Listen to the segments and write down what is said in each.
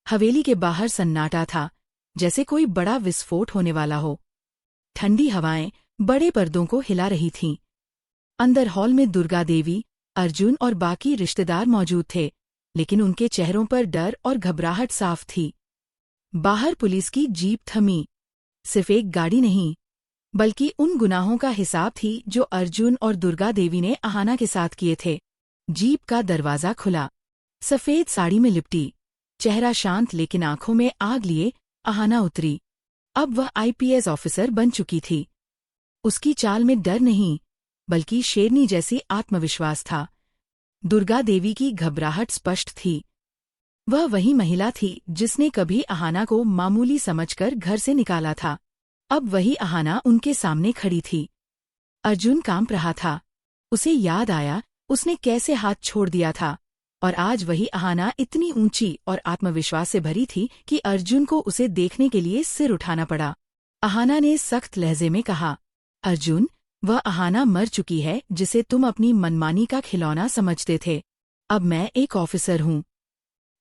हवेली के बाहर सन्नाटा था, जैसे कोई बड़ा विस्फोट होने वाला हो। ठंडी हवाएं बड़े पर्दों को हिला रही थीं। अंदर हॉल में दुर्गा देवी, अर्जुन और बाकी रिश्तेदार मौजूद थे, लेकिन उनके चेहरों पर डर और घबराहट साफ थी। बाहर पुलिस की जीप थमी। सिर्फ एक गाड़ी नहीं, बल्कि उन गुनाहों का हिसाब थी जो अर्जुन और दुर्गा देवी ने अहाना के साथ किए थे। जीप का दरवाज़ा खुला। सफ़ेद साड़ी में लिपटी, चेहरा शांत लेकिन आंखों में आग लिए अहाना उतरी। अब वह आईपीएस ऑफिसर बन चुकी थी। उसकी चाल में डर नहीं, बल्कि शेरनी जैसी आत्मविश्वास था। दुर्गा देवी की घबराहट स्पष्ट थी। वह वही महिला थी जिसने कभी अहाना को मामूली समझकर घर से निकाला था। अब वही अहाना उनके सामने खड़ी थी। अर्जुन कांप रहा था। उसे याद आया उसने कैसे हाथ छोड़ दिया था, और आज वही अहाना इतनी ऊंची और आत्मविश्वास से भरी थी कि अर्जुन को उसे देखने के लिए सिर उठाना पड़ा। अहाना ने सख्त लहजे में कहा, अर्जुन, वह अहाना मर चुकी है जिसे तुम अपनी मनमानी का खिलौना समझते थे। अब मैं एक ऑफिसर हूँ।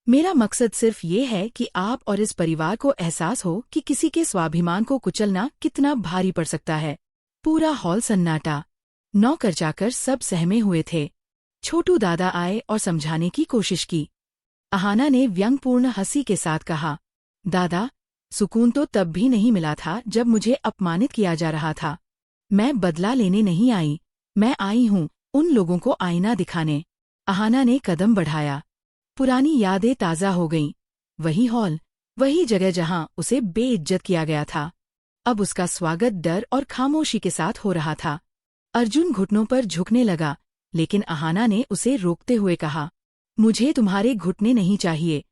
मेरा मकसद सिर्फ ये है कि आप और इस परिवार को एहसास हो कि किसी के स्वाभिमान को कुचलना कितना भारी पड़ सकता है। पूरा हॉल सन्नाटा। नौकर चाकर सब सहमे हुए थे। छोटू दादा आए और समझाने की कोशिश की। अहाना ने व्यंग्यपूर्ण हंसी के साथ कहा, दादा, सुकून तो तब भी नहीं मिला था जब मुझे अपमानित किया जा रहा था। मैं बदला लेने नहीं आई, मैं आई हूँ उन लोगों को आईना दिखाने। अहाना ने कदम बढ़ाया। पुरानी यादें ताज़ा हो गईं। वही हॉल, वही जगह जहां उसे बेइज्जत किया गया था। अब उसका स्वागत डर और खामोशी के साथ हो रहा था। अर्जुन घुटनों पर झुकने लगा, लेकिन अहाना ने उसे रोकते हुए कहा, मुझे तुम्हारे घुटने नहीं चाहिए।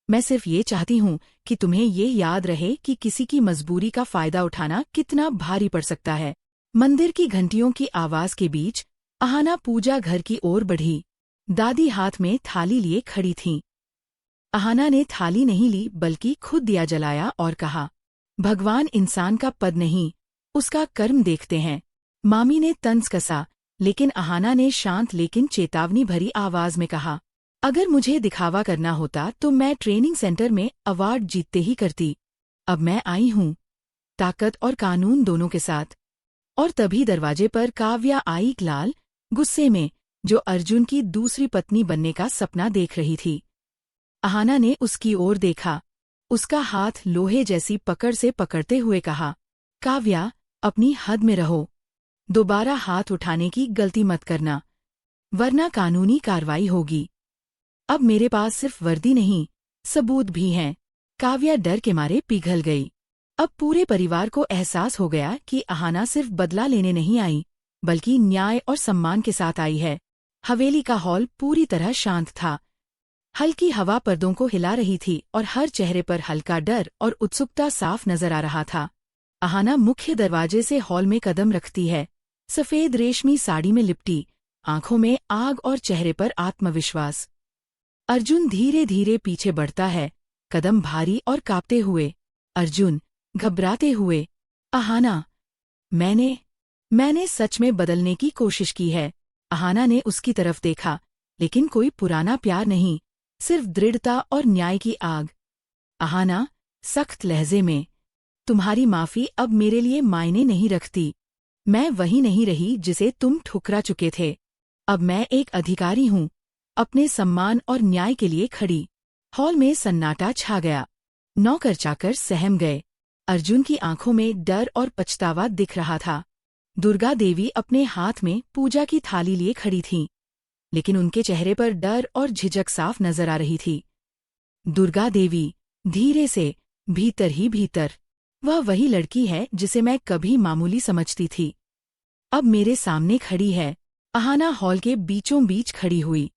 मैं सिर्फ ये चाहती हूँ कि तुम्हें ये याद रहे कि किसी की मजबूरी का फायदा उठाना कितना भारी पड़ सकता है। मंदिर की घंटियों की आवाज के बीच अहाना पूजा घर की ओर बढ़ी। दादी हाथ में थाली लिए खड़ी थीं। अहाना ने थाली नहीं ली बल्कि खुद दिया जलाया और कहा, भगवान इंसान का पद नहीं, उसका कर्म देखते हैं। मामी ने तंज कसा, लेकिन अहाना ने शांत लेकिन चेतावनी भरी आवाज में कहा, अगर मुझे दिखावा करना होता तो मैं ट्रेनिंग सेंटर में अवार्ड जीतते ही करती। अब मैं आई हूँ, ताकत और कानून दोनों के साथ। और तभी दरवाजे पर काव्या आई, लाल गुस्से में, जो अर्जुन की दूसरी पत्नी बनने का सपना देख रही थी। अहाना ने उसकी ओर देखा। उसका हाथ लोहे जैसी पकड़ से पकड़ते हुए कहा, काव्या, अपनी हद में रहो। दोबारा हाथ उठाने की गलती मत करना, वरना कानूनी कार्रवाई होगी। अब मेरे पास सिर्फ वर्दी नहीं, सबूत भी हैं। काव्या डर के मारे पिघल गई। अब पूरे परिवार को एहसास हो गया कि अहाना सिर्फ बदला लेने नहीं आई, बल्कि न्याय और सम्मान के साथ आई है। हवेली का हॉल पूरी तरह शांत था। हल्की हवा पर्दों को हिला रही थी और हर चेहरे पर हल्का डर और उत्सुकता साफ नजर आ रहा था। अहाना मुख्य दरवाजे से हॉल में कदम रखती है, सफेद रेशमी साड़ी में लिपटी, आंखों में आग और चेहरे पर आत्मविश्वास। अर्जुन धीरे धीरे पीछे बढ़ता है, कदम भारी और कांपते हुए। अर्जुन, घबराते हुए, अहाना, मैंने सच में बदलने की कोशिश की है। अहाना ने उसकी तरफ देखा, लेकिन कोई पुराना प्यार नहीं, सिर्फ दृढ़ता और न्याय की आग। अहाना, सख्त लहजे में, तुम्हारी माफी अब मेरे लिए मायने नहीं रखती। मैं वही नहीं रही जिसे तुम ठुकरा चुके थे। अब मैं एक अधिकारी हूँ, अपने सम्मान और न्याय के लिए खड़ी। हॉल में सन्नाटा छा गया। नौकर चाकर सहम गए। अर्जुन की आंखों में डर और पछतावा दिख रहा था। दुर्गा देवी अपने हाथ में पूजा की थाली लिए खड़ी थीं, लेकिन उनके चेहरे पर डर और झिझक साफ नजर आ रही थी। दुर्गा देवी, धीरे से, भीतर ही भीतर, वह वही लड़की है जिसे मैं कभी मामूली समझती थी, अब मेरे सामने खड़ी है। अहाना हॉल के बीचों बीच खड़ी हुई।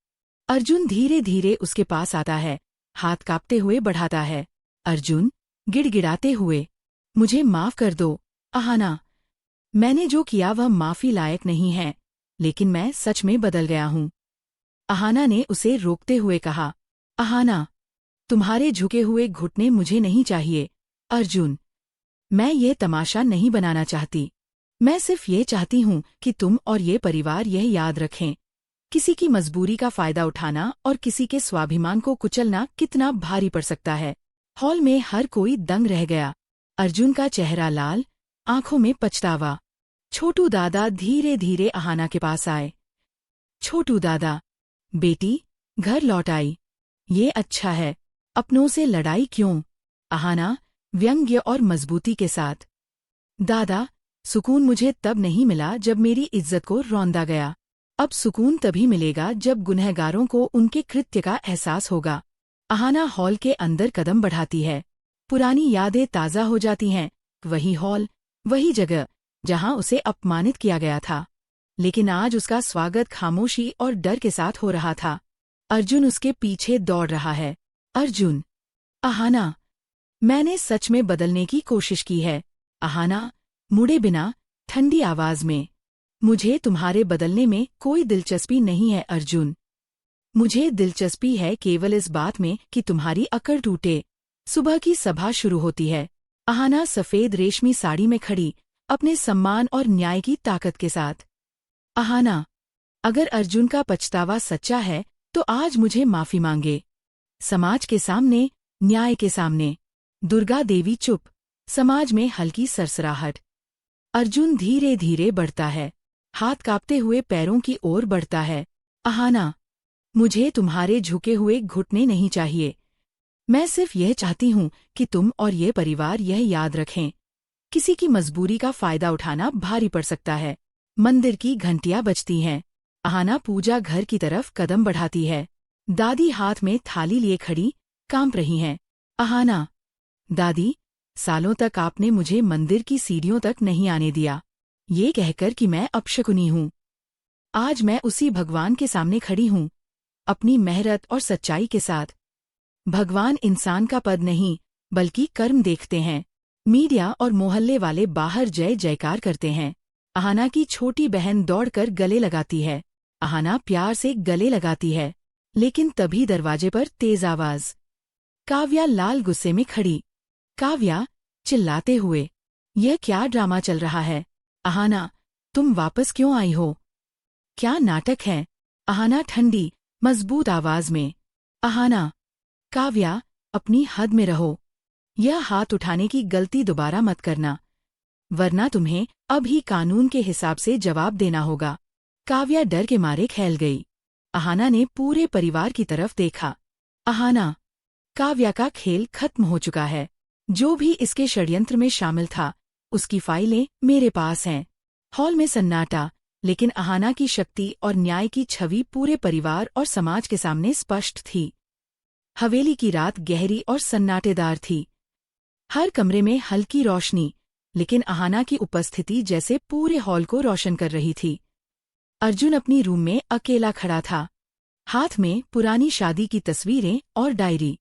अर्जुन धीरे धीरे उसके पास आता है, हाथ कांपते हुए बढ़ाता है। अर्जुन, गिड़गिड़ाते हुए, मुझे माफ कर दो, अहाना। मैंने जो किया वह माफी लायक नहीं है, लेकिन मैं सच में बदल गया हूँ। अहाना ने उसे रोकते हुए कहा, अहाना, तुम्हारे झुके हुए घुटने मुझे नहीं चाहिए। अर्जुन, मैं ये तमाशा नहीं बनाना चाहती। मैं सिर्फ ये चाहती हूँ कि तुम और ये परिवार यह याद रखें, किसी की मजबूरी का फायदा उठाना और किसी के स्वाभिमान को कुचलना कितना भारी पड़ सकता है। हॉल में हर कोई दंग रह गया। अर्जुन का चेहरा लाल, आंखों में पछतावा। छोटू दादा धीरे धीरे अहाना के पास आए। छोटू दादा, बेटी घर लौट आई, ये अच्छा है। अपनों से लड़ाई क्यों? अहाना व्यंग्य और मजबूती के साथ। दादा, सुकून मुझे तब नहीं मिला जब मेरी इज्जत को रौंदा गया। अब सुकून तभी मिलेगा जब गुनहगारों को उनके कृत्य का एहसास होगा। अहाना हॉल के अंदर कदम बढ़ाती है। पुरानी यादें ताज़ा हो जाती हैं। वही हॉल, वही जगह जहां उसे अपमानित किया गया था। लेकिन आज उसका स्वागत खामोशी और डर के साथ हो रहा था। अर्जुन उसके पीछे दौड़ रहा है। अर्जुन, अहाना, मैंने सच में बदलने की कोशिश की है। अहाना मुड़े बिना ठंडी आवाज में, मुझे तुम्हारे बदलने में कोई दिलचस्पी नहीं है अर्जुन। मुझे दिलचस्पी है केवल इस बात में कि तुम्हारी अकड़ टूटे। सुबह की सभा शुरू होती है। अहाना सफेद रेशमी साड़ी में खड़ी, अपने सम्मान और न्याय की ताकत के साथ। अहाना, अगर अर्जुन का पछतावा सच्चा है तो आज मुझे माफी मांगे। समाज के सामने, न्याय के सामने। दुर्गा देवी चुप, समाज में हल्की सरसराहट। अर्जुन धीरे धीरे बढ़ता है, हाथ कांपते हुए पैरों की ओर बढ़ता है। अहाना, मुझे तुम्हारे झुके हुए घुटने नहीं चाहिए। मैं सिर्फ यह चाहती हूँ कि तुम और ये परिवार यह याद रखें, किसी की मजबूरी का फायदा उठाना भारी पड़ सकता है। मंदिर की घंटियां बजती हैं। अहाना पूजा घर की तरफ कदम बढ़ाती है। दादी हाथ में थाली लिए खड़ी, कांप रही हैं। अहाना, दादी, सालों तक आपने मुझे मंदिर की सीढ़ियों तक नहीं आने दिया, ये कहकर कि मैं अपशकुनी हूँ। आज मैं उसी भगवान के सामने खड़ी हूँ, अपनी मेहनत और सच्चाई के साथ। भगवान इंसान का पद नहीं, बल्कि कर्म देखते हैं। मीडिया और मोहल्ले वाले बाहर जय जयकार करते हैं। अहाना की छोटी बहन दौड़कर गले लगाती है। अहाना प्यार से गले लगाती है, लेकिन तभी दरवाजे पर तेज आवाज। काव्या लाल गुस्से में खड़ी। काव्या चिल्लाते हुए, यह क्या ड्रामा चल रहा है? अहाना, तुम वापस क्यों आई हो? क्या नाटक है? अहाना ठंडी, मजबूत आवाज में। अहाना, काव्या, अपनी हद में रहो। यह हाथ उठाने की गलती दोबारा मत करना, वरना तुम्हें अब ही कानून के हिसाब से जवाब देना होगा। काव्या डर के मारे खैल गई। अहाना ने पूरे परिवार की तरफ देखा। अहाना, काव्या का खेल खत्म हो चुका है। जो भी इसके षड्यंत्र में शामिल था, उसकी फाइलें मेरे पास हैं। हॉल में सन्नाटा, लेकिन अहाना की शक्ति और न्याय की छवि पूरे परिवार और समाज के सामने स्पष्ट थी। हवेली की रात गहरी और सन्नाटेदार थी। हर कमरे में हल्की रोशनी, लेकिन अहाना की उपस्थिति जैसे पूरे हॉल को रोशन कर रही थी। अर्जुन अपनी रूम में अकेला खड़ा था, हाथ में पुरानी शादी की तस्वीरें और डायरी।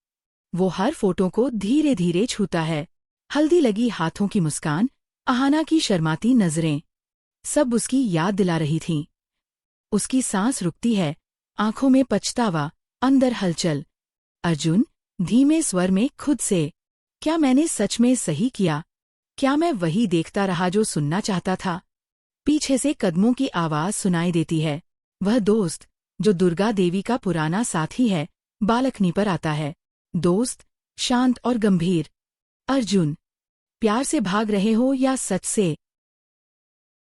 वो हर फोटो को धीरे धीरे छूता है। हल्दी लगी हाथों की मुस्कान, अहाना की शर्माती नजरें, सब उसकी याद दिला रही थीं। उसकी सांस रुकती है, आंखों में पछतावा, अंदर हलचल। अर्जुन धीमे स्वर में खुद से, क्या मैंने सच में सही किया? क्या मैं वही देखता रहा जो सुनना चाहता था? पीछे से कदमों की आवाज सुनाई देती है। वह दोस्त जो दुर्गा देवी का पुराना साथी है, बालकनी पर आता है। दोस्त शांत और गंभीर। अर्जुन, प्यार से भाग रहे हो या सच से?